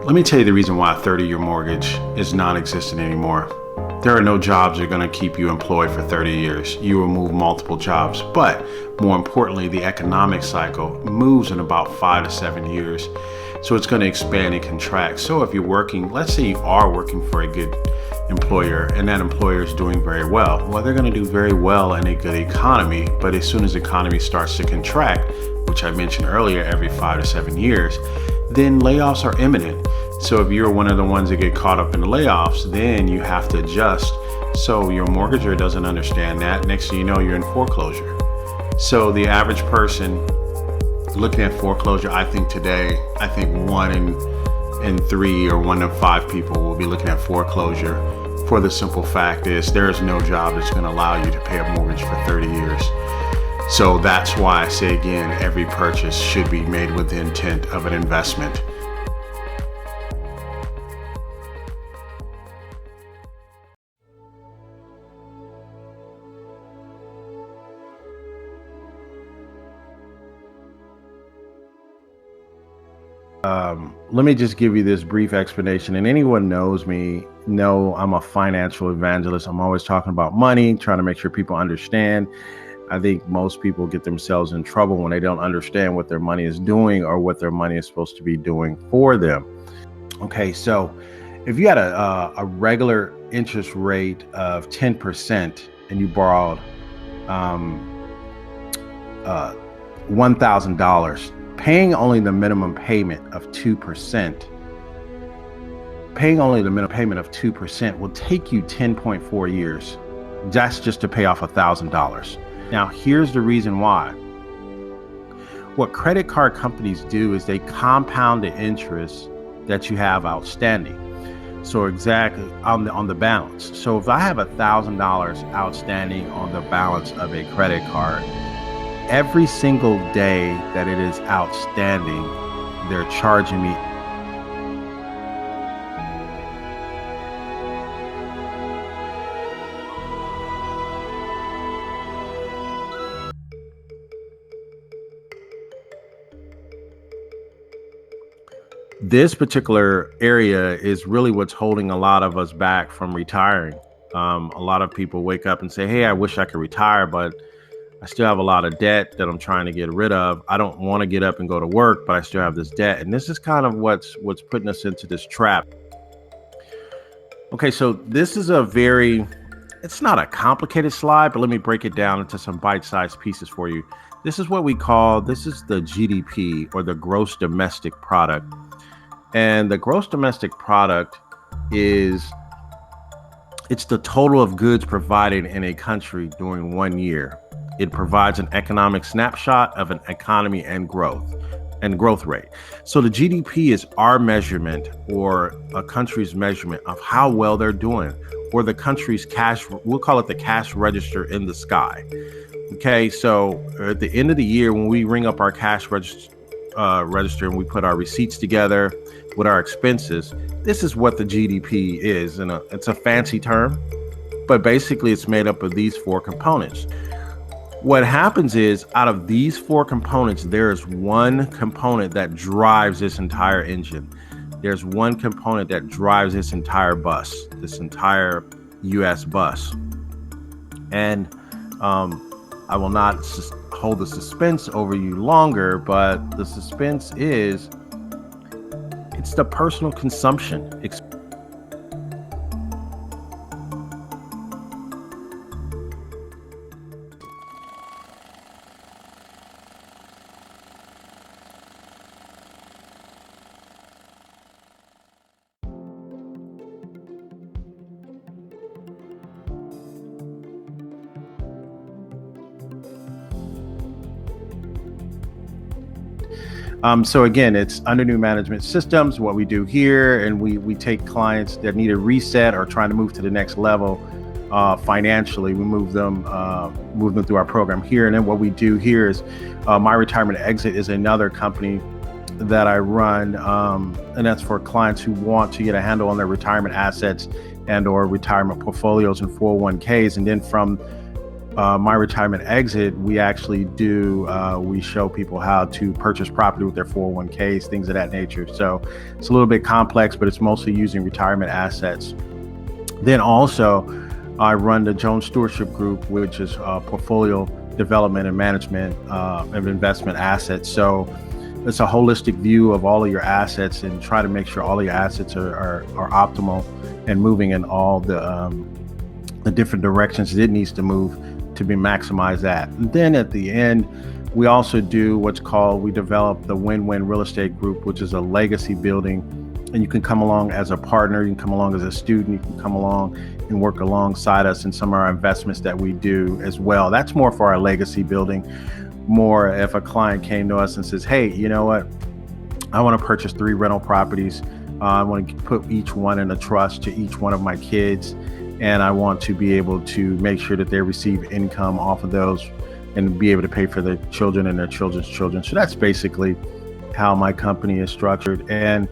Let me tell you the reason why a 30-year mortgage is non-existent anymore. There are no jobs that are going to keep you employed for 30 years. You will move multiple jobs, but more importantly, the economic cycle moves in about 5 to 7 years. So it's going to expand and contract. So if you're working, let's say you are working for a good employer and that employer is doing very well, they're going to do very well in a good economy. But as soon as the economy starts to contract, which I mentioned earlier, every 5 to 7 years, then layoffs are imminent. So if you're one of the ones that get caught up in the layoffs, then you have to adjust. So your mortgager doesn't understand that. Next thing you know, you're in foreclosure. So the average person looking at foreclosure, I think one in 3 or 1 in 5 people will be looking at foreclosure for the simple fact is there is no job that's going to allow you to pay a mortgage for 30 years. So that's why I say again, every purchase should be made with the intent of an investment. Let me just give you this brief explanation, and anyone knows me know I'm a financial evangelist. I'm always talking about money, trying to make sure people understand. I think most people get themselves in trouble when they don't understand what their money is doing or what their money is supposed to be doing for them. Okay, so if you had a regular interest rate of 10% and you borrowed $1,000, paying only the minimum payment of 2%, will take you 10.4 years. That's just to pay off $1,000. Now, here's the reason why. What credit card companies do is they compound the interest that you have outstanding. So exactly on the balance. So if I have $1,000 outstanding on the balance of a credit card, every single day that it is outstanding, they're charging me. This particular area is really what's holding a lot of us back from retiring. A lot of people wake up and say, hey, I wish I could retire, but I still have a lot of debt that I'm trying to get rid of. I don't want to get up and go to work, but I still have this debt. And this is kind of what's putting us into this trap. Okay, so this is it's not a complicated slide, but let me break it down into some bite-sized pieces for you. This is the GDP, or the gross domestic product. And the gross domestic product it's the total of goods provided in a country during 1 year. It provides an economic snapshot of an economy and growth rate. So the GDP is our measurement, or a country's measurement of how well they're doing, or the country's cash. We'll call it the cash register in the sky. Okay, so at the end of the year, when we ring up our cash register and we put our receipts together with our expenses, this is what the GDP is. And it's a fancy term, but basically it's made up of these 4 components. What happens is, out of these 4 components, there's one component that drives this entire engine. There's one component that drives this entire bus, this entire US bus. And I will not hold the suspense over you longer, but the suspense is, it's the personal consumption. So again, it's under new management systems. What we do here, and we take clients that need a reset or trying to move to the next level financially. We move them through our program here. And then what we do here is My Retirement Exit is another company that I run, and that's for clients who want to get a handle on their retirement assets and or retirement portfolios and 401ks. And then from My retirement exit, we actually we show people how to purchase property with their 401ks, things of that nature. So it's a little bit complex, but it's mostly using retirement assets. Then also, I run the Jones Stewardship Group, which is portfolio development and management of investment assets. So it's a holistic view of all of your assets and try to make sure all of your assets are optimal and moving in all the different directions it needs to move to be maximize that. And then at the end, we also do we develop the Win-Win Real Estate Group, which is a legacy building. And you can come along as a partner, you can come along as a student, you can come along and work alongside us in some of our investments that we do as well. That's more for our legacy building. More if a client came to us and says, hey, you know what? I want to purchase 3 rental properties. I want to put each one in a trust to each one of my kids. And I want to be able to make sure that they receive income off of those and be able to pay for their children and their children's children. So that's basically how my company is structured. And